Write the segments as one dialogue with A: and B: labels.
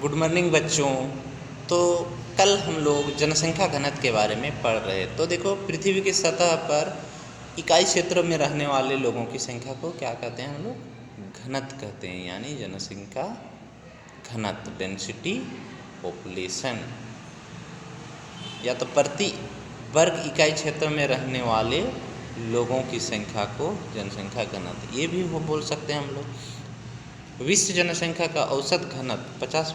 A: Good morning बच्चों। तो कल हम लोग जनसंख्या घनत्व के बारे में पढ़ रहे। तो देखो, पृथ्वी की सतह पर इकाई क्षेत्रों में रहने वाले लोगों की संख्या को क्या कहते हैं हम लोग? घनत्व कहते हैं, यानी जनसंख्या घनत्व, डेंसिटी पॉपुलेशन, या तो प्रति वर्ग इकाई क्षेत्र में रहने वाले लोगों की संख्या को जनसंख्या घनत्व ये भी बोल सकते हैं हम लोग। विश्व जनसंख्या का औसत घनत्व 50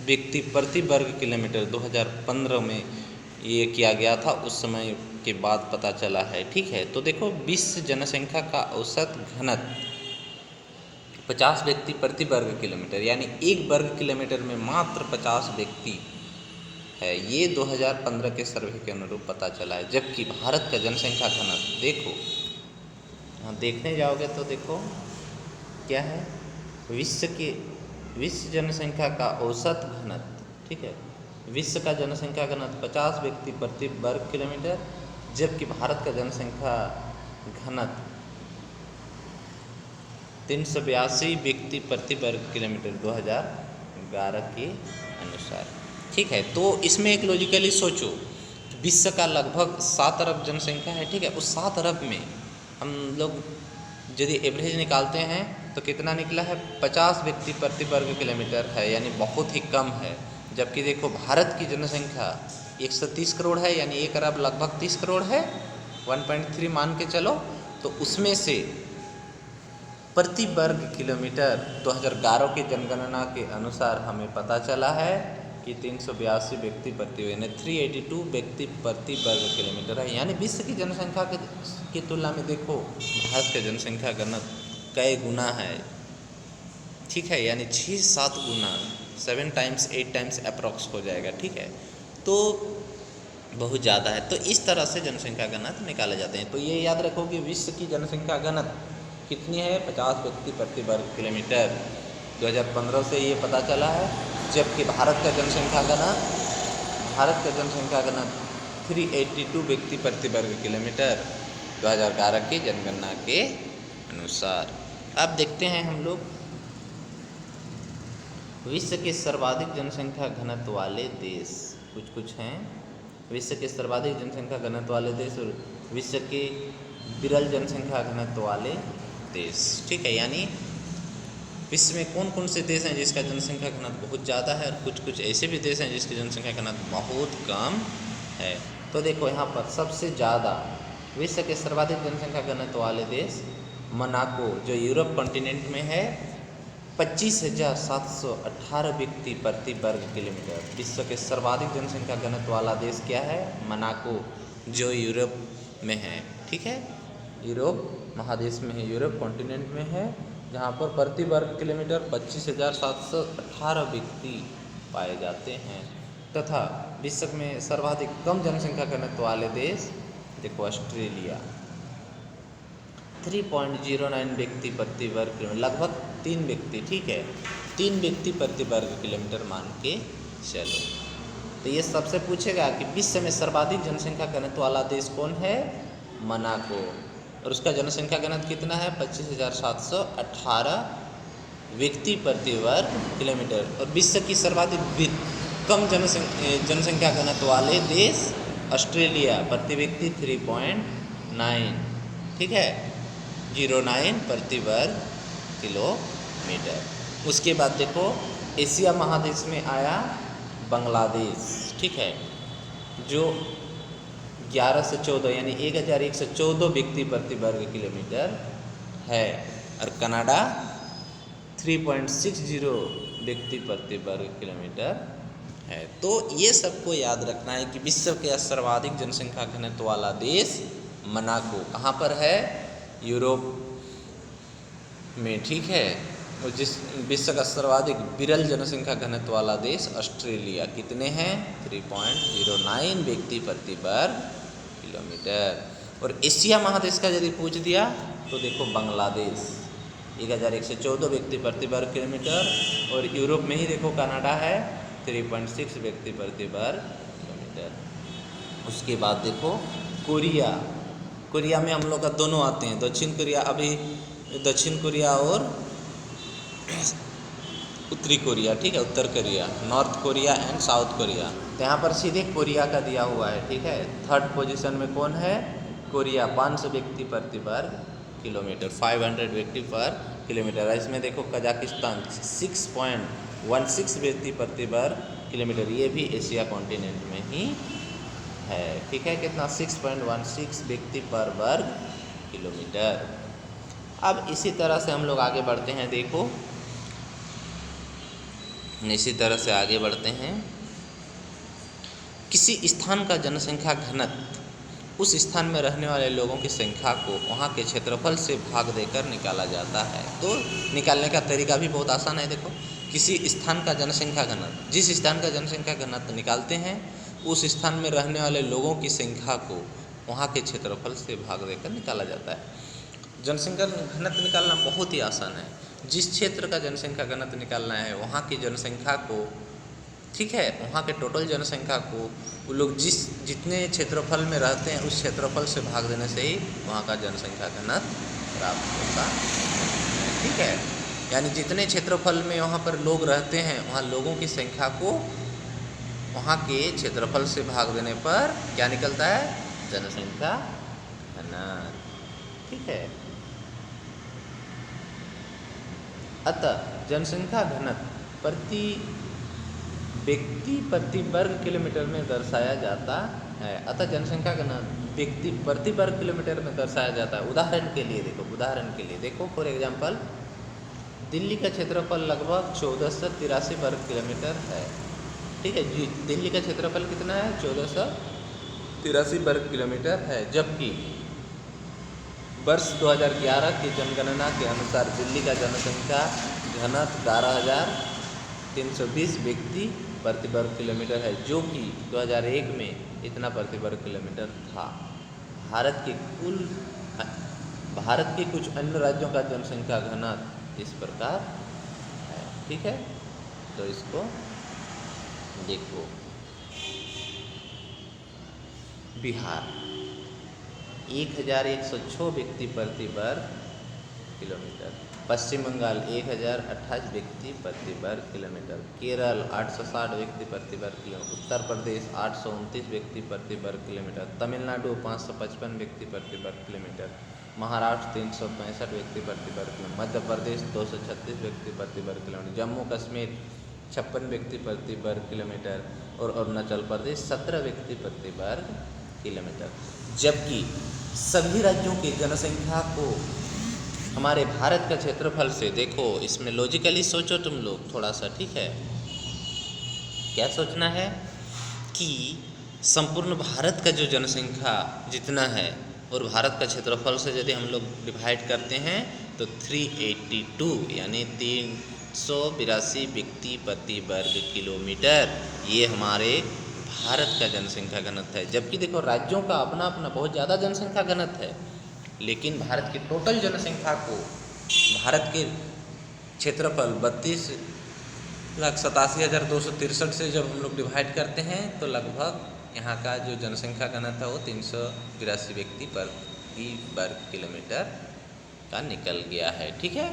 A: व्यक्ति प्रति वर्ग किलोमीटर 2015 में ये किया गया था, उस समय के बाद पता चला है। ठीक है, तो देखो, विश्व जनसंख्या का औसत घनत्व 50 व्यक्ति प्रति वर्ग किलोमीटर, यानी एक वर्ग किलोमीटर में मात्र 50 व्यक्ति है। ये 2015 के सर्वे के अनुरूप पता चला है। जबकि भारत का जनसंख्या घनत्व देखो, यहाँ देखने जाओगे तो देखो क्या है, विश्व जनसंख्या का औसत घनत्व, ठीक है, विश्व का जनसंख्या घनत्व 50 व्यक्ति प्रति वर्ग किलोमीटर, जबकि भारत का जनसंख्या घनत्व 382 व्यक्ति प्रति वर्ग किलोमीटर 2011 के अनुसार। ठीक है, तो इसमें एक लॉजिकली सोचो, विश्व का लगभग 7 अरब जनसंख्या है। ठीक है, उस 7 अरब में हम लोग यदि एवरेज निकालते हैं तो कितना निकला है? 50 व्यक्ति प्रति वर्ग किलोमीटर है, यानी बहुत ही कम है। जबकि देखो, भारत की जनसंख्या 130 करोड़ है, यानी 1 अरब लगभग 30 करोड़ है, 1.3 मान के चलो। तो उसमें से प्रति वर्ग किलोमीटर 2011 की जनगणना के अनुसार हमें पता चला है कि 382 व्यक्ति प्रति, यानी 382 व्यक्ति प्रति वर्ग किलोमीटर है। यानी विश्व की जनसंख्या की तुलना में देखो, भारत का जनसंख्या घनत्व कई गुना है। ठीक है, यानी 6-7 गुना, 7 टाइम्स 8 टाइम्स अप्रॉक्स हो जाएगा। ठीक है, तो बहुत ज़्यादा है। तो इस तरह से जनसंख्या घनत्व निकाले जाते हैं। तो ये याद रखो कि विश्व की जनसंख्या घनत्व कितनी है? 50 व्यक्ति प्रति वर्ग किलोमीटर, 2015 से ये पता चला है। जबकि भारत का जनसंख्या घनत्व 382 व्यक्ति प्रति वर्ग किलोमीटर 2011 की जनगणना के अनुसार। अब देखते हैं हम लोग विश्व के सर्वाधिक जनसंख्या घनत्व वाले देश। कुछ हैं विश्व के सर्वाधिक जनसंख्या घनत्व वाले देश और विश्व के विरल जनसंख्या घनत्व वाले देश। ठीक है, यानी विश्व में कौन कौन से देश हैं जिसका जनसंख्या घनत्व बहुत ज़्यादा है, और कुछ ऐसे भी देश हैं जिसकी जनसंख्या घनत्व बहुत कम है। तो देखो, यहाँ पर सबसे ज़्यादा विश्व के सर्वाधिक जनसंख्या घनत्व वाले देश मोनाको, जो यूरोप कॉन्टिनेंट में है, 25,718 व्यक्ति प्रति वर्ग किलोमीटर। विश्व के सर्वाधिक जनसंख्या घनत्व वाला देश क्या है? मोनाको, जो यूरोप में है। ठीक है, यूरोप महादेश में है, यूरोप कॉन्टिनेंट में है, जहाँ पर प्रति वर्ग किलोमीटर 25,718 व्यक्ति पाए जाते हैं। तथा विश्व में सर्वाधिक कम जनसंख्या घनत्व वाले देश देखो, ऑस्ट्रेलिया, 3.09 व्यक्ति प्रति वर्ग किलोमीटर, लगभग 3 व्यक्ति। ठीक है, 3 व्यक्ति प्रति वर्ग किलोमीटर मान के चलो। तो ये सबसे पूछेगा कि विश्व में सर्वाधिक जनसंख्या घनत्व वाला देश कौन है? मोनाको, और उसका जनसंख्या घनत्व कितना है? 25,718 व्यक्ति प्रति वर्ग किलोमीटर। और विश्व की सर्वाधिक कम जनसंख्या घनत्व वाले देश ऑस्ट्रेलिया, प्रति व्यक्ति 3.9, ठीक है, 09 प्रति वर्ग किलोमीटर। उसके बाद देखो, एशिया महादेश में आया बांग्लादेश। ठीक है, जो 11 से 14, यानी 1114 व्यक्ति प्रति वर्ग किलोमीटर है, और कनाडा 3.60 व्यक्ति प्रति वर्ग किलोमीटर है। तो ये सबको याद रखना है कि विश्व के सर्वाधिक जनसंख्या घनत्व वाला देश मोनाको कहाँ पर है? यूरोप में। ठीक है, और जिस विश्व का सर्वाधिक विरल जनसंख्या घनत्व वाला देश ऑस्ट्रेलिया, कितने हैं? 3.09 व्यक्ति प्रति वर्ग किलोमीटर। और एशिया महादेश का यदि पूछ दिया तो देखो, बांग्लादेश 1114 व्यक्ति प्रति वर्ग किलोमीटर, और यूरोप में ही देखो कनाडा है, 3.6 व्यक्ति प्रति वर्ग किलोमीटर। उसके बाद देखो कोरिया में हम लोग का दोनों आते हैं, दक्षिण कोरिया, अभी दक्षिण कोरिया और उत्तरी कोरिया, ठीक है, उत्तर Korea, north Korea and south Korea. तो यहाँ पर सीधे कोरिया का दिया हुआ है, ठीक है। थर्ड पोजीशन में कौन है? कोरिया, 500 व्यक्ति प्रति वर्ग किलोमीटर, 500 व्यक्ति पर किलोमीटर। इसमें देखो कजाकिस्तान 6.16 व्यक्ति प्रति वर्ग किलोमीटर, ये भी एशिया कॉन्टिनेंट में ही है, ठीक है। कितना? 6.16 व्यक्ति पर वर्ग किलोमीटर। अब इसी तरह से हम लोग आगे बढ़ते हैं, देखो इसी तरह से आगे बढ़ते हैं। किसी स्थान का जनसंख्या घनत्व उस स्थान में रहने वाले लोगों की संख्या को वहाँ के क्षेत्रफल से भाग देकर निकाला जाता है। तो निकालने का तरीका भी बहुत आसान है। देखो, किसी स्थान का जनसंख्या घनत्व, जिस स्थान का जनसंख्या घनत्व निकालते हैं उस स्थान में रहने वाले लोगों की संख्या को वहाँ के क्षेत्रफल से भाग देकर निकाला जाता है। जनसंख्या घनत्व निकालना बहुत ही आसान है। जिस क्षेत्र का जनसंख्या घनत्व निकालना है वहाँ की जनसंख्या को, ठीक है, वहाँ के टोटल जनसंख्या को वो लोग जितने क्षेत्रफल में रहते हैं उस क्षेत्रफल से भाग देने से ही वहाँ का जनसंख्या घनत्व प्राप्त होता है, ठीक है। यानी जितने क्षेत्रफल में वहाँ पर लोग रहते हैं वहाँ लोगों की संख्या को वहाँ के क्षेत्रफल से भाग देने पर क्या निकलता है? जनसंख्या घनत्व, ठीक है। अतः जनसंख्या घनत्व प्रति व्यक्ति प्रति वर्ग किलोमीटर में दर्शाया जाता है। अतः जनसंख्या घनत्व व्यक्ति प्रति वर्ग किलोमीटर में दर्शाया जाता है। उदाहरण के लिए देखो फॉर एग्जांपल, दिल्ली का क्षेत्रफल लगभग 1483 वर्ग किलोमीटर है, ठीक है जी। दिल्ली का क्षेत्रफल कितना है? 1483 वर्ग किलोमीटर है। जबकि वर्ष 2011 की जनगणना के अनुसार दिल्ली का जनसंख्या घनत्व 12,320 व्यक्ति प्रति वर्ग किलोमीटर है, जो कि 2001 में इतना प्रति वर्ग किलोमीटर था। भारत के कुछ अन्य राज्यों का जनसंख्या घनत्व इस प्रकार है, ठीक है। तो इसको देखो, बिहार 1106 व्यक्ति प्रति वर्ग किलोमीटर, पश्चिम बंगाल 1028 व्यक्ति प्रति वर्ग किलोमीटर, केरल 860 व्यक्ति प्रति वर्ग किलोमीटर, उत्तर प्रदेश 829 व्यक्ति प्रति वर्ग किलोमीटर, तमिलनाडु 555 व्यक्ति प्रति वर्ग किलोमीटर, महाराष्ट्र 365 व्यक्ति प्रति वर्ग किलोमीटर, मध्य प्रदेश 236 व्यक्ति प्रति वर्ग किलोमीटर, जम्मू कश्मीर 56 व्यक्ति प्रति वर्ग किलोमीटर और अरुणाचल प्रदेश 17 व्यक्ति प्रति वर्ग किलोमीटर। जबकि सभी राज्यों की जनसंख्या को हमारे भारत का क्षेत्रफल से, देखो इसमें लॉजिकली सोचो तुम लोग थोड़ा सा, ठीक है। क्या सोचना है कि संपूर्ण भारत का जो जनसंख्या जितना है और भारत का क्षेत्रफल से यदि हम लोग डिवाइड करते हैं तो 382 यानी 382 व्यक्ति प्रति वर्ग किलोमीटर, ये हमारे भारत का जनसंख्या घनत्व है। जबकि देखो राज्यों का अपना अपना बहुत ज़्यादा जनसंख्या घनत्व है, लेकिन भारत की टोटल जनसंख्या को भारत के क्षेत्रफल 32,87,263 से जब हम लोग डिवाइड करते हैं तो लगभग यहाँ का जो जनसंख्या घनत्व है वो 382 व्यक्ति प्रति वर्ग किलोमीटर का निकल गया है, ठीक है।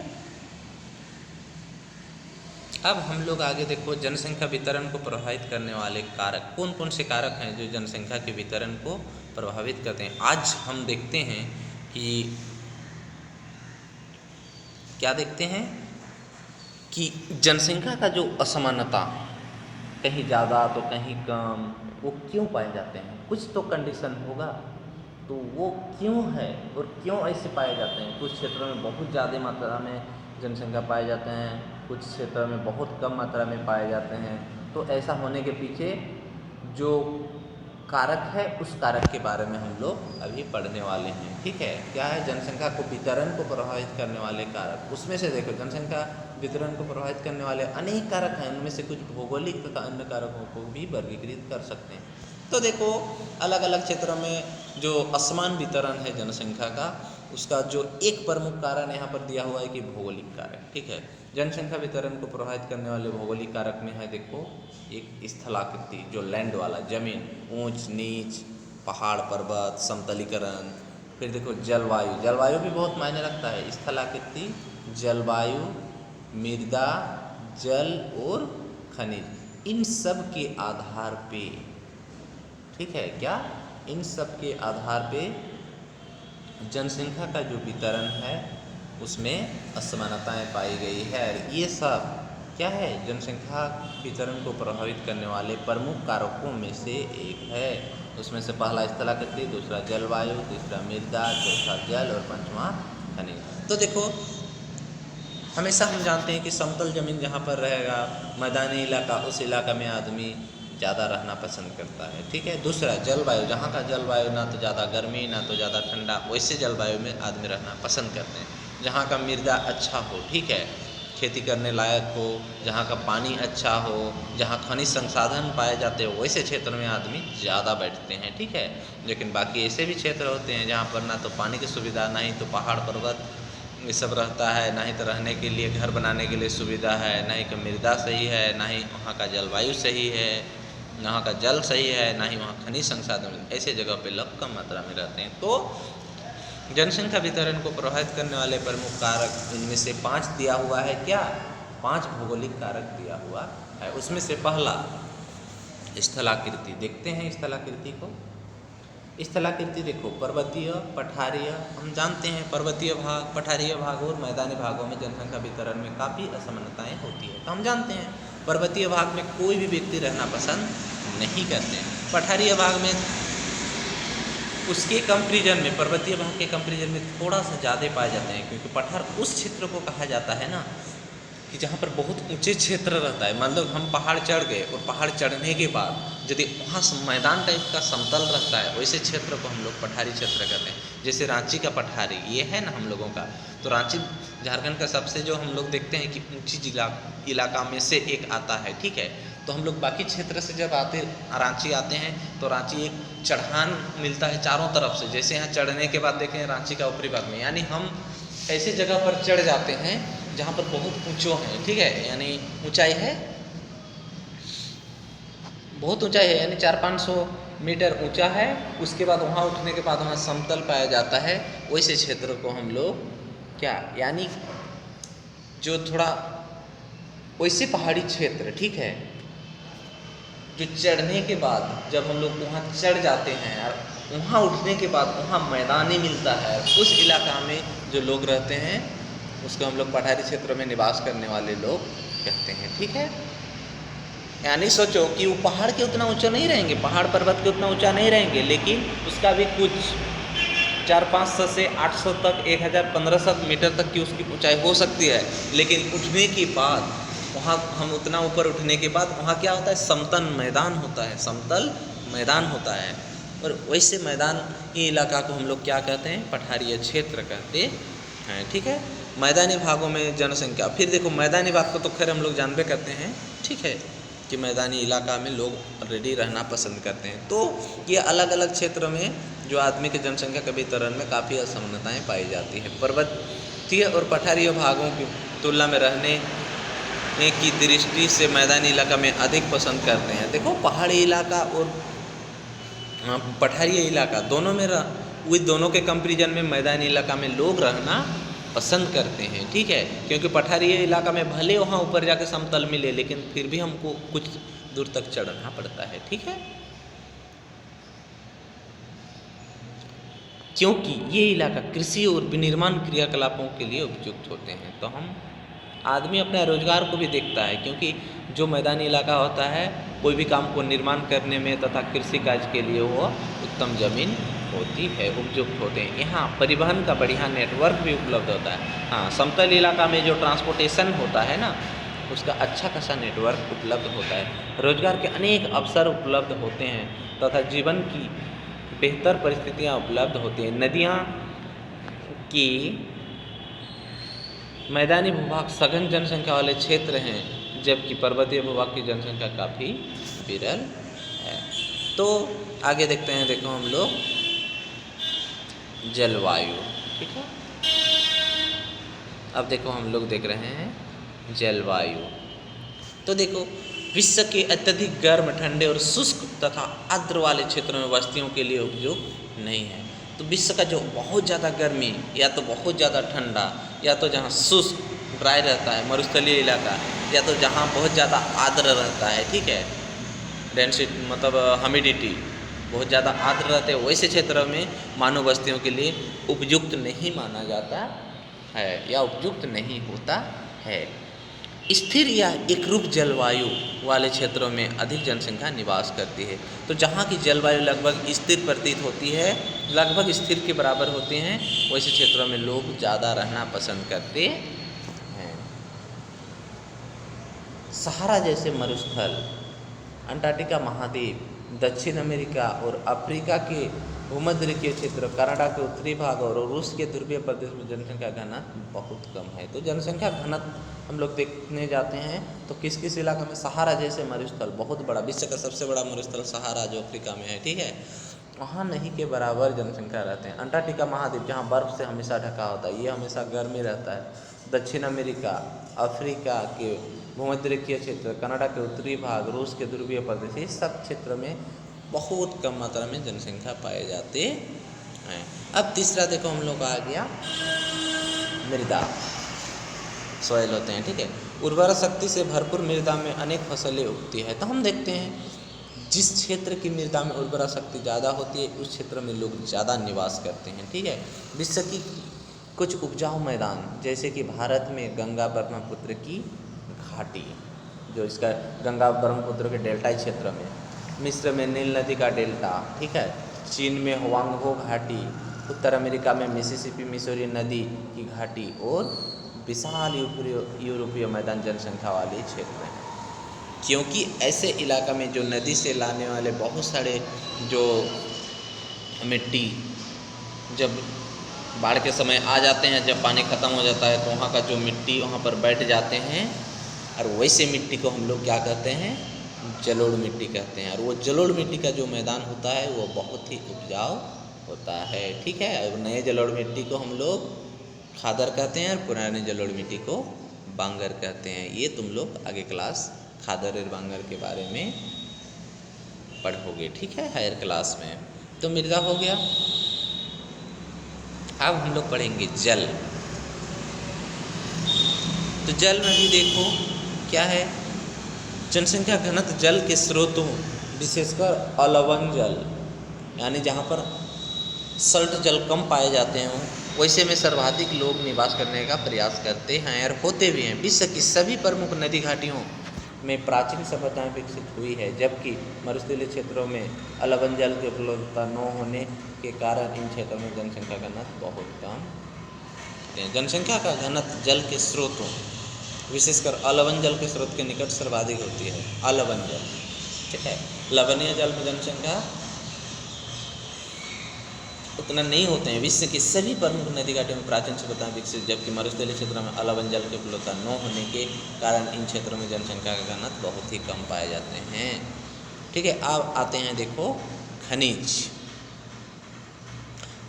A: अब हम लोग आगे देखो, जनसंख्या वितरण को प्रभावित करने वाले कारक कौन कौन से कारक हैं जो जनसंख्या के वितरण को प्रभावित करते हैं। आज हम देखते हैं कि क्या देखते हैं कि जनसंख्या का जो असमानता, कहीं ज़्यादा तो कहीं कम, वो क्यों पाए जाते हैं? कुछ तो कंडीशन होगा, तो वो क्यों है और क्यों ऐसे पाए जाते हैं? कुछ क्षेत्रों में बहुत ज़्यादा मात्रा में जनसंख्या पाए जाते हैं, कुछ क्षेत्रों में बहुत कम मात्रा में पाए जाते हैं। तो ऐसा होने के पीछे जो कारक है उस कारक के बारे में हम लोग अभी पढ़ने वाले हैं, ठीक है। क्या है? जनसंख्या को वितरण को प्रभावित करने वाले कारक। उसमें से देखो, जनसंख्या वितरण को प्रभावित करने वाले अनेक कारक हैं, उनमें से कुछ भौगोलिक तथा अन्य कारकों को भी वर्गीकृत कर सकते हैं। तो देखो, अलग अलग क्षेत्रों में जो असमान वितरण है जनसंख्या का, उसका जो एक प्रमुख कारण यहाँ पर दिया हुआ है कि भौगोलिक कारक, ठीक है। जनसंख्या वितरण को प्रभावित करने वाले भौगोलिक कारक में है, देखो, एक स्थलाकृति, जो लैंड वाला, जमीन, ऊंच नीच, पहाड़ पर्वत, समतलीकरण। फिर देखो जलवायु, जलवायु भी बहुत मायने रखता है। स्थलाकृति, जलवायु, मृदा, जल और खनिज, इन सब के आधार पे, ठीक है क्या, इन सब के आधार पे जनसंख्या का जो वितरण है उसमें असमानताएं पाई गई है। और ये सब क्या है, जनसंख्या वितरण को प्रभावित करने वाले प्रमुख कारकों में से एक है। उसमें से पहला स्थलाकृति, दूसरा जलवायु, तीसरा मृदा, चौथा जल और पांचवा खनिज। तो देखो हमेशा हम जानते हैं कि समतल ज़मीन जहाँ पर रहेगा, मैदानी इलाका, उस इलाका में आदमी ज़्यादा रहना पसंद करता है, ठीक है। दूसरा जलवायु, जहाँ का जलवायु ना तो ज़्यादा गर्मी ना तो ज़्यादा ठंडा, वैसे जलवायु में आदमी रहना पसंद करते हैं। जहाँ का मृदा अच्छा हो, ठीक है, खेती करने लायक हो, जहाँ का पानी अच्छा हो, जहाँ खनिज संसाधन पाए जाते हो, वैसे क्षेत्र में आदमी ज़्यादा बैठते हैं, ठीक है। लेकिन बाकी ऐसे भी क्षेत्र होते हैं जहाँ पर ना तो पानी की सुविधा, ना ही तो पहाड़ पर्वत ये सब रहता है, ना ही तो रहने के लिए घर बनाने के लिए सुविधा है, ना ही तो मृदा सही है, ना ही वहाँ का जलवायु सही है, ना वहाँ का जल सही है, ना ही वहाँ खनिज संसाधन। ऐसे जगह पे लोग कम मात्रा में रहते हैं। तो जनसंख्या वितरण को प्रभावित करने वाले प्रमुख कारक, इनमें से 5 दिया हुआ है, क्या 5 भौगोलिक कारक दिया हुआ है। उसमें से पहला स्थलाकृति, देखते हैं स्थलाकृति को। स्थलाकृति देखो, पर्वतीय, पठारीय, हम जानते हैं पर्वतीय भाग, पठारीय भाग और मैदानी भागों में जनसंख्या वितरण में काफ़ी असमानताएं होती है। तो हम जानते हैं पर्वतीय भाग में कोई भी व्यक्ति रहना पसंद नहीं करते हैं। पठारीय भाग में उसके कंपेरिजन में, पर्वतीय भाग के कंपेरिजन में थोड़ा सा ज़्यादा पाए जाते हैं, क्योंकि पठार उस क्षेत्र को कहा जाता है ना कि जहाँ पर बहुत ऊंचे क्षेत्र रहता है। मतलब हम पहाड़ चढ़ गए और पहाड़ चढ़ने के बाद यदि वहाँ मैदान टाइप का समतल रहता है, वैसे क्षेत्र को हम लोग पठारी क्षेत्र कहते हैं। जैसे रांची का पठारी ये है ना हम लोगों का, तो रांची झारखंड का सबसे जो हम लोग देखते हैं कि ऊंची जिला इलाका में से एक आता है, ठीक है। तो हम लोग बाकी क्षेत्र से जब रांची आते हैं तो रांची एक चढ़ान मिलता है चारों तरफ से। जैसे यहाँ चढ़ने के बाद देखें रांची का ऊपरी भाग में, यानी हम ऐसी जगह पर चढ़ जाते हैं जहाँ पर बहुत ऊंचो है, ठीक है, यानी ऊंचाई है, बहुत ऊंचाई है, यानी 400-500 मीटर ऊंचा है। उसके बाद वहाँ उठने के बाद वहाँ समतल पाया जाता है। वैसे क्षेत्र को हम लोग क्या, यानी जो थोड़ा वैसे पहाड़ी क्षेत्र, ठीक है, जो चढ़ने के बाद जब हम लोग वहाँ चढ़ जाते हैं और वहाँ उठने के बाद वहाँ मैदानी मिलता है, उस इलाका में जो लोग रहते हैं उसको हम लोग पठारी क्षेत्र में निवास करने वाले लोग कहते हैं, ठीक है। यानी सोचो कि वो पहाड़ के उतना ऊंचा नहीं रहेंगे, पहाड़ पर्वत के उतना ऊंचा नहीं रहेंगे, लेकिन उसका भी कुछ 400-500 से 800 तक 1000-1500 मीटर तक की उसकी ऊंचाई हो सकती है। लेकिन उठने के बाद वहाँ हम उतना ऊपर उठने के बाद वहाँ क्या होता है, समतल मैदान होता है, समतल मैदान होता है। और वैसे मैदान ये इलाका को हम लोग क्या कहते हैं, पठारीय क्षेत्र कहते हैं, ठीक है। मैदानी भागों में जनसंख्या, फिर देखो मैदानी भाग को तो खैर हम लोग जानबे करते हैं, ठीक है, कि मैदानी इलाका में लोग ऑलरेडी रहना पसंद करते हैं। तो ये अलग अलग क्षेत्र में जो आदमी की जनसंख्या के वितरण में काफ़ी असमानताएं पाई जाती है। पर्वतीय और पठारीय भागों की तुलना में रहने की दृष्टि से मैदानी इलाका में अधिक पसंद करते हैं। देखो पहाड़ी इलाका और पठारी इलाका दोनों में दोनों के कंपेरिजन में मैदानी इलाका में लोग रहना पसंद करते हैं, ठीक है। क्योंकि पठारी इलाका में भले वहाँ ऊपर जाके समतल मिले, लेकिन फिर भी हमको कुछ दूर तक चढ़ना पड़ता है, ठीक है। क्योंकि ये इलाका कृषि और विनिर्माण क्रियाकलापों के लिए उपयुक्त होते हैं। तो हम आदमी अपने रोजगार को भी देखता है, क्योंकि जो मैदानी इलाका होता है कोई भी काम को निर्माण करने में तथा कृषि कार्य के लिए वो उत्तम जमीन होती है, उपयुक्त होते हैं। यहाँ परिवहन का बढ़िया नेटवर्क भी उपलब्ध होता है। हाँ, समतल इलाका में जो ट्रांसपोर्टेशन होता है ना, उसका अच्छा खासा नेटवर्क उपलब्ध होता है। रोजगार के अनेक अवसर उपलब्ध होते हैं तथा जीवन की बेहतर परिस्थितियाँ उपलब्ध होती हैं। नदियाँ की मैदानी भूभाग सघन जनसंख्या वाले क्षेत्र हैं, जबकि पर्वतीय भूभाग की जनसंख्या काफ़ी विरल है। तो आगे देखते हैं, देखो हम लोग जलवायु, ठीक है। अब देखो हम लोग देख रहे हैं जलवायु। तो देखो विश्व के अत्यधिक गर्म, ठंडे और शुष्क तथा आर्द्र वाले क्षेत्रों में बस्तियों के लिए उपयुक्त नहीं है। तो विश्व का जो बहुत ज़्यादा गर्मी या तो बहुत ज़्यादा ठंडा या तो जहाँ शुष्क ड्राई रहता है, मरुस्थलीय इलाका, या तो जहाँ बहुत ज़्यादा आर्द्र रहता है, ठीक है, डेंसिटी मतलब ह्यूमिडिटी बहुत ज़्यादा आर्द्र रहते हैं, वैसे क्षेत्रों में मानव बस्तियों के लिए उपयुक्त नहीं माना जाता है या उपयुक्त नहीं होता है। स्थिर या एकरूप जलवायु वाले क्षेत्रों में अधिक जनसंख्या निवास करती है। तो जहाँ की जलवायु लगभग स्थिर प्रतीत होती है, लगभग स्थिर के बराबर होते हैं, वैसे क्षेत्रों में लोग ज़्यादा रहना पसंद करते हैं। सहारा जैसे मरुस्थल, अंटार्कटिका महाद्वीप, दक्षिण अमेरिका और अफ्रीका के भूमध्यरेखीय क्षेत्र, कनाडा के उत्तरी भाग और रूस के ध्रुवीय प्रदेश में जनसंख्या घनत्व बहुत कम है। तो जनसंख्या घनत्व हम लोग देखने जाते हैं तो किस किस इलाका में, सहारा जैसे मरुस्थल बहुत बड़ा, विश्व का सबसे बड़ा मरुस्थल सहारा जो अफ्रीका में है, ठीक है, वहाँ नहीं के बराबर जनसंख्या रहते हैं। अंटार्कटिका महाद्वीप जहाँ बर्फ से हमेशा ढका होता है, ये हमेशा गर्मी रहता है। दक्षिण अमेरिका, अफ्रीका के भूमध्यरेखीय क्षेत्र, कनाडा के उत्तरी भाग, रूस के ध्रुवीय प्रदेश, इस सब क्षेत्र में बहुत कम मात्रा में जनसंख्या पाए जाते हैं। अब तीसरा देखो हम लोग आ गया मृदा, सॉइल होते हैं, ठीक है, उर्वरा शक्ति से भरपूर मृदा में अनेक फसलें उगती है। तो हम देखते हैं जिस क्षेत्र की मृदा में उर्वरा शक्ति ज़्यादा होती है उस क्षेत्र में लोग ज़्यादा निवास करते हैं, ठीक है। विश्व की कुछ उपजाऊ मैदान जैसे कि भारत में गंगा ब्रह्मपुत्र की घाटी, जो इसका गंगा ब्रह्मपुत्र के डेल्टा क्षेत्र में, मिस्र में नील नदी का डेल्टा, ठीक है, चीन में हुआंगहो घाटी, उत्तर अमेरिका में मिसिसिपी मिसौरी नदी की घाटी और विशाल यूरोपीय मैदान जनसंख्या वाले क्षेत्र हैं। क्योंकि ऐसे इलाका में जो नदी से लाने वाले बहुत सारे जो मिट्टी जब बाढ़ के समय आ जाते हैं, जब पानी ख़त्म हो जाता है तो वहाँ का जो मिट्टी वहाँ पर बैठ जाते हैं, और वैसे मिट्टी को हम लोग क्या कहते हैं, जलोढ़ मिट्टी कहते हैं। और वो जलोढ़ मिट्टी का जो मैदान होता है वो बहुत ही उपजाऊ होता है, ठीक है। और नए जलोढ़ मिट्टी को हम लोग खादर कहते हैं और पुराने जलोढ़ मिट्टी को बांगर कहते हैं। ये तुम लोग आगे क्लास खादर और बांगर के बारे में पढ़ोगे, ठीक है, हायर क्लास में। तो मृदा हो गया। अब हम लोग पढ़ेंगे जल। तो जल में भी देखो क्या है, जनसंख्या घनत्व जल के स्रोतों विशेषकर अलवण जल, यानी जहाँ पर सल्ट जल कम पाए जाते हैं वैसे में सर्वाधिक लोग निवास करने का प्रयास करते हैं और होते भी हैं। विश्व की सभी प्रमुख नदी घाटियों में प्राचीन सभ्यताएं विकसित हुई है, जबकि मरुस्थलीय क्षेत्रों में अलवण जल की उपलब्धता न होने के कारण इन क्षेत्रों में जनसंख्या घनत्व बहुत कम है। जनसंख्या का घनत्व जल के स्रोतों विशेषकर अलवण जल के स्रोत के निकट सर्वाधिक होती है। अलवण जल, ठीक है, लवणीय जल में जनसंख्या उतना नहीं होते हैं। विश्व की सभी प्रमुख नदी घाटियों में प्राचीन सभ्यताएं विकसित, जबकि मरुस्थलीय क्षेत्रों में अलवण जल की उपलब्धता न होने के कारण इन क्षेत्रों में जनसंख्या का घनत्व बहुत ही कम पाए जाते हैं, ठीक है। अब आते हैं देखो खनिज।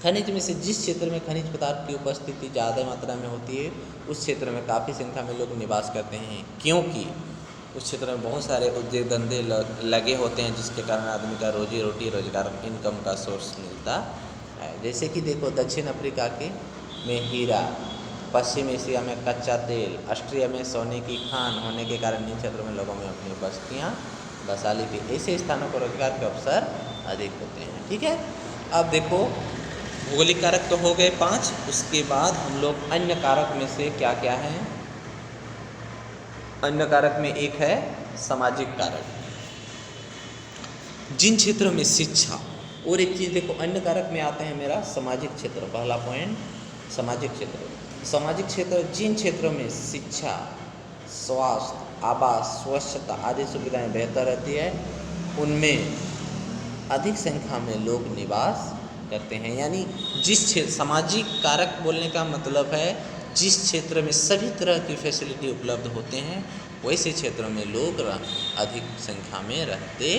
A: खनिज में से जिस क्षेत्र में खनिज पदार्थ की उपस्थिति ज़्यादा मात्रा में होती है उस क्षेत्र में काफ़ी संख्या में लोग निवास करते हैं, क्योंकि उस क्षेत्र में बहुत सारे उद्योग धंधे लगे होते हैं, जिसके कारण आदमी का रोजी रोटी रोजगार इनकम का सोर्स मिलता है। जैसे कि देखो दक्षिण अफ्रीका के में हीरा, पश्चिम एशिया में कच्चा तेल, ऑस्ट्रिया में सोने की खान होने के कारण इन क्षेत्रों में लोगों में अपनी बस्तियाँ बसा ली थी। ऐसे स्थानों पर रोजगार के अवसर अधिक होते हैं, ठीक है। अब देखो भौगोलिक कारक तो हो गए 5, उसके बाद हम लोग अन्य कारक में से क्या क्या हैं। अन्य कारक में एक है सामाजिक कारक, जिन क्षेत्रों में शिक्षा, और एक चीज़ देखो अन्य कारक में आते हैं मेरा सामाजिक क्षेत्र, पहला पॉइंट सामाजिक क्षेत्र। सामाजिक क्षेत्र जिन क्षेत्रों में शिक्षा, स्वास्थ्य, आवास, स्वच्छता आदि सुविधाएं बेहतर रहती है उनमें अधिक संख्या में लोग निवास करते हैं। यानी जिस क्षेत्र, सामाजिक कारक बोलने का मतलब है जिस क्षेत्र में सभी तरह की फैसिलिटी उपलब्ध होते हैं वैसे क्षेत्रों में लोग अधिक संख्या में रहते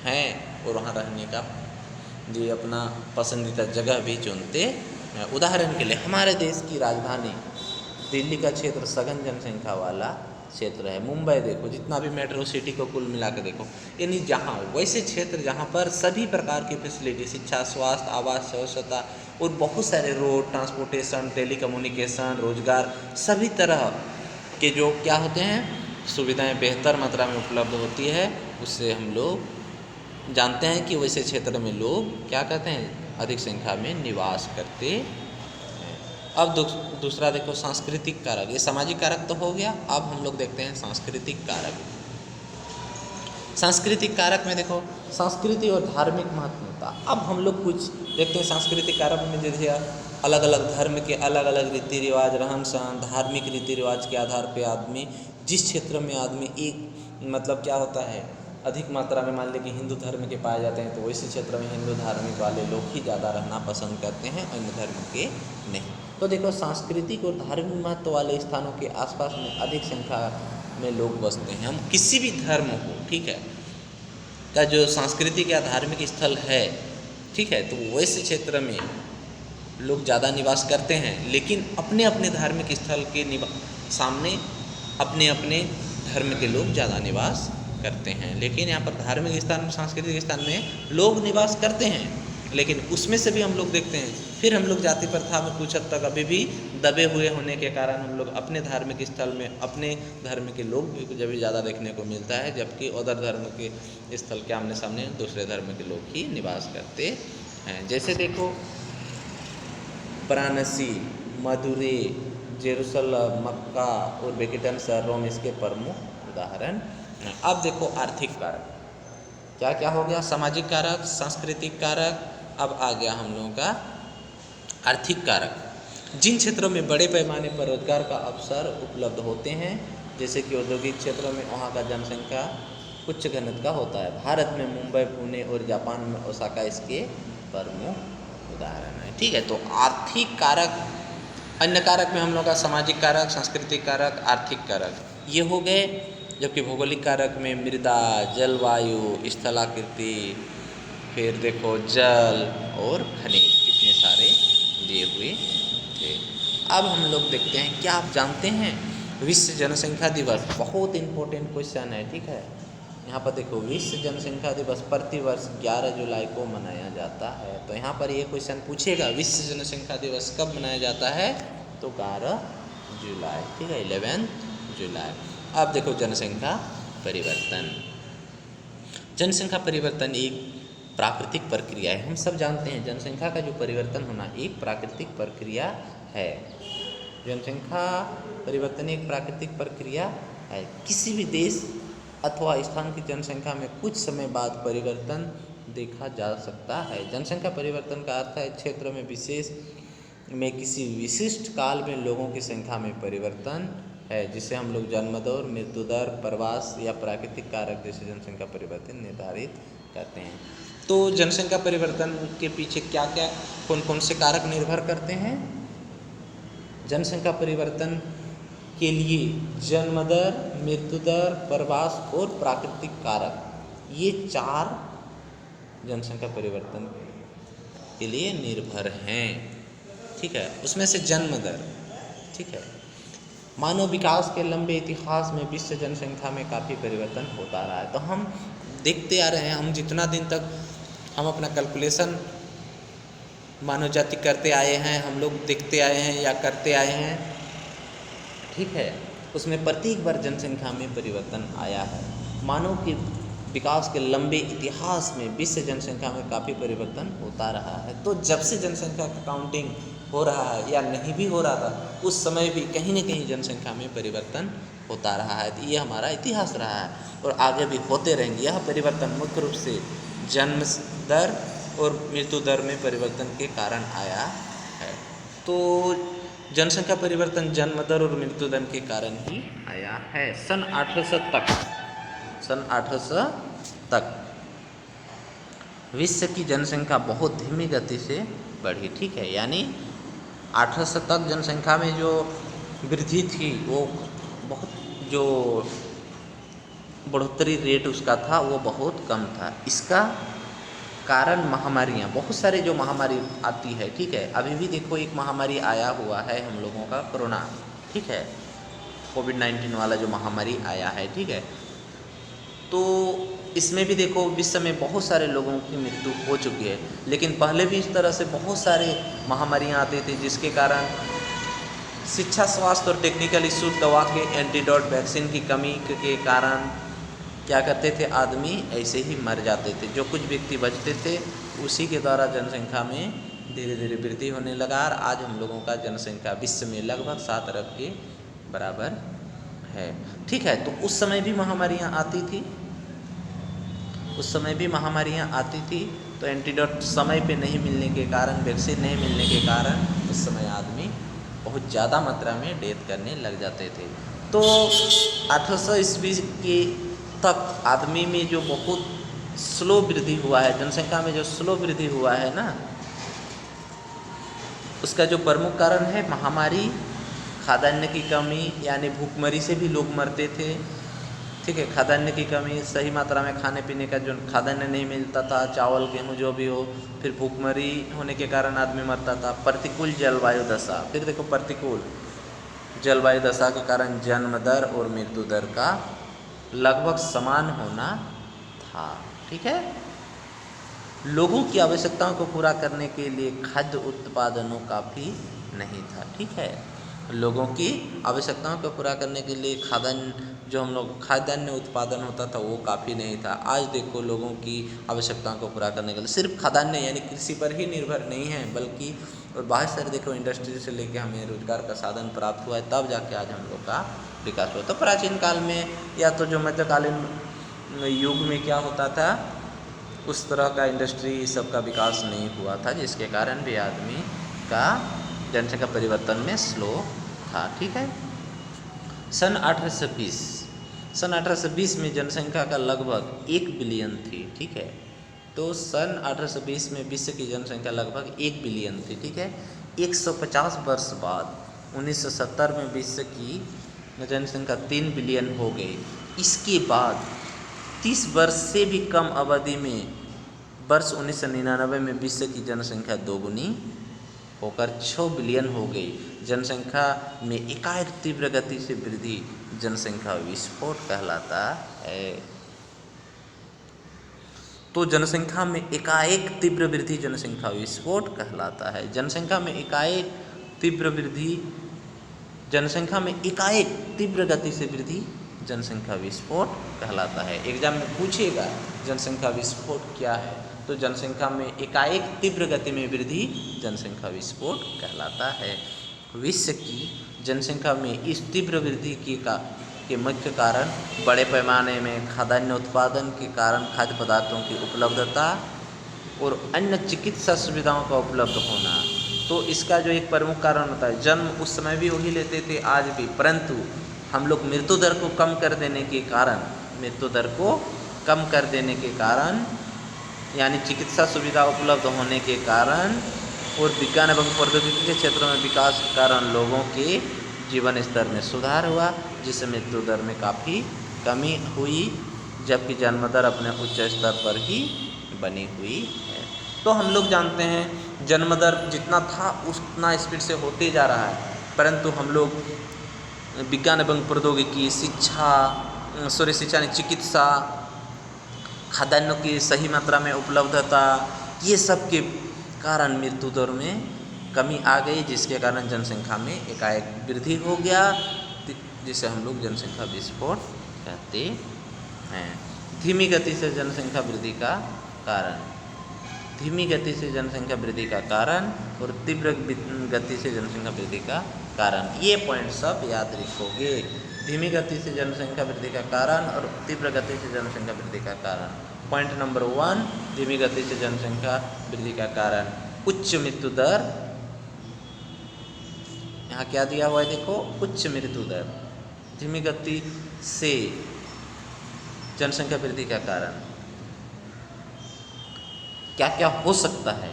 A: हैं और वहाँ रहने का ये अपना पसंदीदा जगह भी चुनते हैं। उदाहरण के लिए हमारे देश की राजधानी दिल्ली का क्षेत्र सघन जनसंख्या वाला क्षेत्र है। मुंबई देखो, जितना भी मेट्रो सिटी को कुल मिला के देखो, यानी जहाँ वैसे क्षेत्र जहाँ पर सभी प्रकार की फैसिलिटी, शिक्षा, स्वास्थ्य, आवास, स्वच्छता और बहुत सारे रोड, ट्रांसपोर्टेशन, टेलीकम्युनिकेशन, रोजगार, सभी तरह के जो क्या होते हैं, सुविधाएं बेहतर मात्रा में उपलब्ध होती है, उससे हम लोग जानते हैं कि वैसे क्षेत्र में लोग क्या कहते हैं, अधिक संख्या में निवास करते हैं। अब दूसरा देखो सांस्कृतिक कारक, ये सामाजिक कारक तो हो गया। अब हम लोग देखते हैं सांस्कृतिक कारक। सांस्कृतिक कारक में देखो संस्कृति और धार्मिक महत्वता। अब हम लोग कुछ देखते हैं सांस्कृतिक कारक में, जैसे अलग अलग धर्म के अलग अलग रीति रिवाज, रहन सहन, धार्मिक रीति रिवाज के आधार पे आदमी जिस क्षेत्र में आदमी एक मतलब क्या होता है, अधिक मात्रा में मान लें कि हिंदू धर्म के पाए जाते हैं, तो वैसे क्षेत्र में हिंदू धार्मिक वाले लोग ही ज़्यादा रहना पसंद करते हैं, अन्य धर्म के नहीं। तो देखो सांस्कृतिक और धार्मिक महत्व वाले स्थानों के आसपास में अधिक संख्या में लोग बसते हैं। हम किसी भी धर्म को, ठीक है, का जो सांस्कृतिक या धार्मिक स्थल है, ठीक है, तो वैसे क्षेत्र में लोग ज़्यादा निवास करते हैं, लेकिन अपने अपने धार्मिक स्थल के सामने अपने अपने धर्म के लोग ज़्यादा निवास करते हैं। लेकिन यहाँ पर धार्मिक स्थान, सांस्कृतिक स्थान में लोग निवास करते हैं, लेकिन उसमें से भी हम लोग देखते हैं फिर हम लोग जाति प्रथा में कुछ हद तक अभी भी दबे हुए होने के कारण हम लोग अपने धार्मिक स्थल में अपने धर्म के लोग भी जब ज़्यादा देखने को मिलता है, जबकि उधर धर्म के स्थल के आमने सामने दूसरे धर्म के लोग ही निवास करते हैं। जैसे देखो वाराणसी, मदुरै, जेरूसलम, मक्का और वेटिकन शहर रोम इसके प्रमुख उदाहरण। अब देखो आर्थिक कारक, क्या क्या हो गया, सामाजिक कारक, सांस्कृतिक कारक, अब आ गया हम लोगों का आर्थिक कारक। जिन क्षेत्रों में बड़े पैमाने पर रोजगार का अवसर उपलब्ध होते हैं, जैसे कि औद्योगिक क्षेत्रों में वहाँ का जनसंख्या उच्च घनत्व का होता है। भारत में मुंबई, पुणे और जापान में ओसाका इसके प्रमुख उदाहरण है। ठीक है, तो आर्थिक कारक, अन्य कारक में हम लोग का सामाजिक कारक, सांस्कृतिक कारक, आर्थिक कारक ये हो गए। जबकि भौगोलिक कारक में मृदा, जलवायु, स्थलाकृति, फिर देखो जल और खनिज, इतने सारे दिए हुए थे। अब हम लोग देखते हैं, क्या आप जानते हैं विश्व जनसंख्या दिवस, बहुत इम्पोर्टेंट क्वेश्चन है, ठीक है। यहाँ पर देखो विश्व जनसंख्या दिवस प्रतिवर्ष 11 जुलाई को मनाया जाता है। तो यहाँ पर ये क्वेश्चन पूछेगा विश्व जनसंख्या दिवस कब मनाया जाता है, तो 11 जुलाई, ठीक है, 11 जुलाई। अब देखो जनसंख्या परिवर्तन। जनसंख्या परिवर्तन एक प्राकृतिक प्रक्रिया है। हम सब जानते हैं जनसंख्या का जो परिवर्तन होना एक प्राकृतिक प्रक्रिया है। जनसंख्या परिवर्तन एक प्राकृतिक प्रक्रिया है। किसी भी देश अथवा स्थान की जनसंख्या में कुछ समय बाद परिवर्तन देखा जा सकता है। जनसंख्या परिवर्तन का अर्थ है क्षेत्र में विशेष में किसी विशिष्ट काल में लोगों की संख्या में परिवर्तन है, जिसे हम लोग जन्म दर, मृत्यु दर, प्रवास या प्राकृतिक कारक जैसे जनसंख्या परिवर्तन निर्धारित करते हैं। तो जनसंख्या परिवर्तन के पीछे क्या क्या, कौन कौन से कारक निर्भर करते हैं? जनसंख्या परिवर्तन के लिए जन्म दर, मृत्यु दर, प्रवास और प्राकृतिक कारक, ये 4 जनसंख्या परिवर्तन के लिए निर्भर हैं, ठीक है। उसमें से जन्म दर, ठीक है, मानव विकास के लंबे इतिहास में विश्व जनसंख्या में काफ़ी परिवर्तन होता रहा है। तो हम देखते आ रहे हैं, हम जितना दिन तक हम अपना कैलकुलेशन मानव जाति करते आए हैं, हम लोग देखते आए हैं या करते आए हैं, ठीक है, उसमें प्रत्येक बार जनसंख्या में परिवर्तन आया है। मानव के विकास के लंबे इतिहास में विश्व जनसंख्या में काफ़ी परिवर्तन होता रहा है। तो जब से जनसंख्या का काउंटिंग हो रहा है या नहीं भी हो रहा था, उस समय भी कहीं न कहीं जनसंख्या में परिवर्तन होता रहा है। तो ये हमारा इतिहास रहा है और आगे भी होते रहेंगे। यह परिवर्तन मुख्य रूप से जन्म दर और मृत्यु दर में परिवर्तन के कारण आया है। तो जनसंख्या परिवर्तन जन्म दर और मृत्यु दर के कारण ही आया है। सन 1800 तक विश्व की जनसंख्या बहुत धीमी गति से बढ़ी, ठीक है, यानी 1800 तक जनसंख्या में जो वृद्धि थी वो बहुत, जो बढ़ोतरी रेट उसका था वो बहुत कम था। इसका कारण महामारियाँ, बहुत सारे जो महामारी आती है, ठीक है, अभी भी देखो एक महामारी आया हुआ है हम लोगों का कोरोना, ठीक है, कोविड-19 वाला जो महामारी आया है, ठीक है, तो इसमें भी देखो विश्व में बहुत सारे लोगों की मृत्यु हो चुकी है। लेकिन पहले भी इस तरह से बहुत सारे महामारियाँ आती थी जिसके कारण शिक्षा, स्वास्थ्य और टेक्निकल इशू, दवा के एंटीडोट, वैक्सीन की कमी के कारण क्या करते थे, आदमी ऐसे ही मर जाते थे। जो कुछ व्यक्ति बचते थे उसी के द्वारा जनसंख्या में धीरे धीरे वृद्धि होने लगा और आज हम लोगों का जनसंख्या विश्व में लगभग 7 अरब के बराबर है। ठीक है, तो उस समय भी महामारियाँ आती थी, उस समय भी महामारियाँ आती थी, तो एंटीडोट समय पे नहीं मिलने के कारण, वैक्सीन नहीं मिलने के कारण उस समय आदमी बहुत ज़्यादा मात्रा में डेथ करने लग जाते थे। तो 1800 ईस्वी के तक आदमी में जो बहुत स्लो वृद्धि हुआ है, जनसंख्या में जो स्लो वृद्धि हुआ है ना, उसका जो प्रमुख कारण है महामारी, खाद्यान्न की कमी, यानी भूखमरी से भी लोग मरते थे। ठीक है, खाद्यान्न की कमी, सही मात्रा में खाने पीने का जो खाद्यान्न नहीं मिलता था, चावल गेहूँ जो भी हो, फिर भूखमरी होने के कारण आदमी मरता था। प्रतिकूल जलवायु दशा, फिर देखो प्रतिकूल जलवायु दशा के कारण जन्म दर और मृत्यु दर का लगभग समान होना था। ठीक है, लोगों की आवश्यकताओं को पूरा करने के लिए खाद्य उत्पादनों काफ़ी नहीं था। ठीक है, लोगों की आवश्यकताओं को पूरा करने के लिए खाद्यान्न, जो हम लोग खाद्यान्न उत्पादन होता था वो काफ़ी नहीं था। आज देखो लोगों की आवश्यकताओं को पूरा करने के लिए सिर्फ खाद्यान्न यानी कृषि पर ही निर्भर नहीं है, बल्कि और बाहर से देखो इंडस्ट्री से लेके हमें रोजगार का साधन प्राप्त हुआ है, तब जाके आज हम लोग का विकास हुआ। तो प्राचीन काल में या तो जो मध्यकालीन युग में क्या होता था, उस तरह का इंडस्ट्री सब का विकास नहीं हुआ था, जिसके कारण भी आदमी का जनसंख्या परिवर्तन में स्लो था। ठीक है, सन 1820 में जनसंख्या का लगभग 1 बिलियन थी। ठीक है, तो सन 1820 में विश्व की जनसंख्या लगभग 1 बिलियन थी। ठीक है, 150 वर्ष बाद 1970 में विश्व की जनसंख्या 3 बिलियन हो गई। इसके बाद 30 वर्ष से भी कम अवधि में वर्ष 1999 में विश्व की जनसंख्या दोगुनी होकर 6 बिलियन हो गई। जनसंख्या में एकाएक तीव्र गति से वृद्धि जनसंख्या विस्फोट कहलाता है। तो जनसंख्या में एकाएक तीव्र वृद्धि जनसंख्या विस्फोट कहलाता है। जनसंख्या में एकाएक तीव्र वृद्धि, जनसंख्या में एकाएक तीव्र गति से वृद्धि जनसंख्या विस्फोट कहलाता है। एग्जाम में पूछेगा जनसंख्या विस्फोट क्या है, तो जनसंख्या में एकाएक तीव्र गति में वृद्धि जनसंख्या विस्फोट कहलाता है। विश्व की जनसंख्या में इस तीव्र वृद्धि के मुख्य कारण बड़े पैमाने में खाद्यान्न उत्पादन के कारण खाद्य पदार्थों की उपलब्धता और अन्य चिकित्सा सुविधाओं का उपलब्ध होना, तो इसका जो एक प्रमुख कारण होता है, जन्म उस समय भी वही लेते थे आज भी, परंतु हम लोग मृत्यु दर को कम कर देने के कारण, मृत्यु दर को कम कर देने के कारण, यानी चिकित्सा सुविधा उपलब्ध होने के कारण और विज्ञान एवं प्रौद्योगिकी के क्षेत्रों में विकास के कारण लोगों के जीवन स्तर में सुधार हुआ, जिससे मृत्यु दर में काफ़ी कमी हुई, जबकि जन्म दर अपने उच्च स्तर पर ही बनी हुई है। तो हम लोग जानते हैं जन्म दर जितना था उतना स्पीड से होते जा रहा है, परंतु हम लोग विज्ञान एवं प्रौद्योगिकी, शिक्षा ने चिकित्सा, खाद्यान्नों की सही मात्रा में उपलब्धता, ये सब के कारण मृत्यु दर में कमी आ गई, जिसके कारण जनसंख्या में एकाएक वृद्धि हो गया, जिसे हम लोग जनसंख्या विस्फोट कहते हैं। धीमी गति से जनसंख्या वृद्धि का कारण, धीमी गति से जनसंख्या वृद्धि का कारण और तीव्र गति से जनसंख्या वृद्धि का कारण, ये पॉइंट सब याद रखोगे। धीमी गति से जनसंख्या वृद्धि का कारण और तीव्र गति से जनसंख्या वृद्धि का कारण। पॉइंट नंबर 1, धीमी गति से जनसंख्या वृद्धि का कारण उच्च मृत्यु दर। यहाँ क्या दिया हुआ है देखो, उच्च मृत्यु दर। धीमी गति से जनसंख्या वृद्धि का कारण क्या क्या हो सकता है?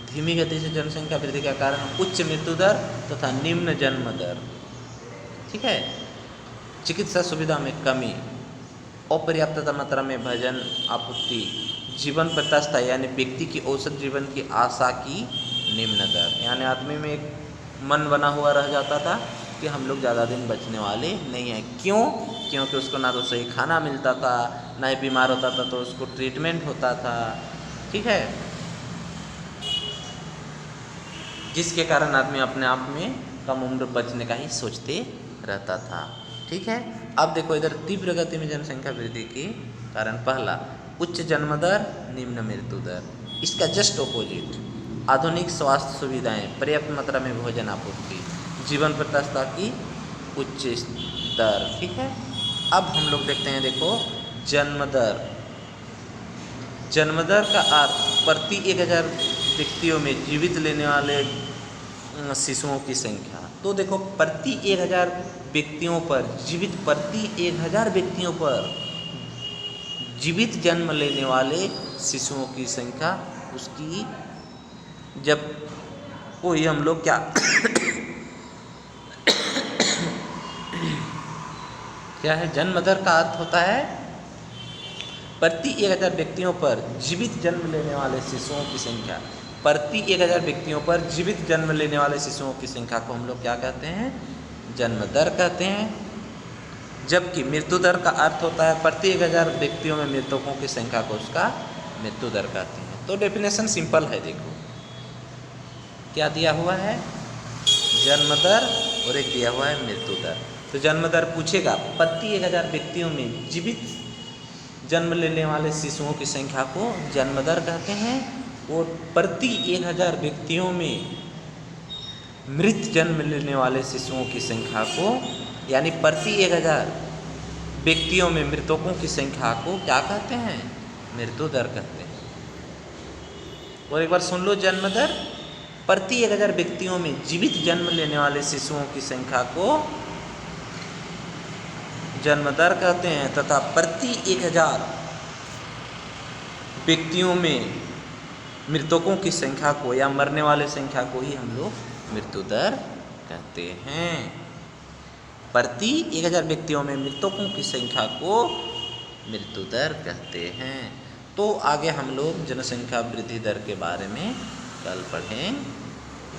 A: धीमी गति से जनसंख्या वृद्धि का कारण उच्च मृत्यु दर तथा निम्न जन्म दर। ठीक है, चिकित्सा सुविधा में कमी, अपर्याप्त मात्रा में भोजन आपूर्ति, जीवन प्रत्याशा यानी व्यक्ति की औसत जीवन की आशा की निम्न दर, यानी आदमी में एक मन बना हुआ रह जाता था कि हम लोग ज़्यादा दिन बचने वाले नहीं हैं। क्यों? क्योंकि उसको ना तो सही खाना मिलता था, ना ही बीमार होता था तो उसको ट्रीटमेंट होता था। ठीक है, जिसके कारण आदमी अपने आप में कम उम्र बचने का ही सोचते रहता था। ठीक है, अब देखो इधर तीव्र गति में जनसंख्या वृद्धि के कारण पहला उच्च जन्म दर, निम्न मृत्यु दर। इसका जस्ट ऑपोजिट आधुनिक स्वास्थ्य सुविधाएं, पर्याप्त मात्रा में भोजन आपूर्ति, जीवन प्रत्याशा की उच्च दर। ठीक है, अब हम लोग देखते हैं, देखो जन्म दर। जन्म दर का अर्थ प्रति 1000 व्यक्तियों में जीवित लेने वाले शिशुओं की संख्या। तो देखो प्रति 1000 व्यक्तियों पर जीवित जन्म लेने वाले शिशुओं की संख्या, उसकी जब कोई हम लोग क्या क्या है, जन्म दर का अर्थ होता है प्रति 1000 व्यक्तियों पर जीवित जन्म लेने वाले शिशुओं की संख्या। प्रति 1000 व्यक्तियों पर जीवित जन्म लेने वाले शिशुओं की संख्या को हम लोग क्या कहते हैं, जन्म दर कहते हैं। जबकि मृत्यु दर का अर्थ होता है प्रति 1000 व्यक्तियों में मृतकों की संख्या को उसका मृत्यु दर कहते हैं। तो डेफिनेशन सिंपल है, देखो क्या दिया हुआ है, जन्म दर और एक दिया हुआ है मृत्यु दर। तो जन्म दर पूछेगा प्रति 1000 व्यक्तियों में जीवित जन्म लेने वाले शिशुओं की संख्या को जन्म दर कहते हैं, और प्रति 1000 व्यक्तियों में मृत जन्म लेने वाले शिशुओं की संख्या को, यानी प्रति 1000 व्यक्तियों में मृतकों की संख्या को क्या कहते हैं, मृत्यु दर कहते हैं। और एक बार सुन लो, जन्म दर प्रति 1000 व्यक्तियों में जीवित जन्म लेने वाले शिशुओं की संख्या को जन्म दर कहते हैं, तथा प्रति 1000 व्यक्तियों में मृतकों की संख्या को या मरने वाले संख्या को ही हम लोग मृत्यु दर कहते हैं। प्रति 1000 व्यक्तियों में मृतकों की संख्या को मृत्यु दर कहते हैं। तो आगे हम लोग जनसंख्या वृद्धि दर के बारे में कल पढ़ेंगे।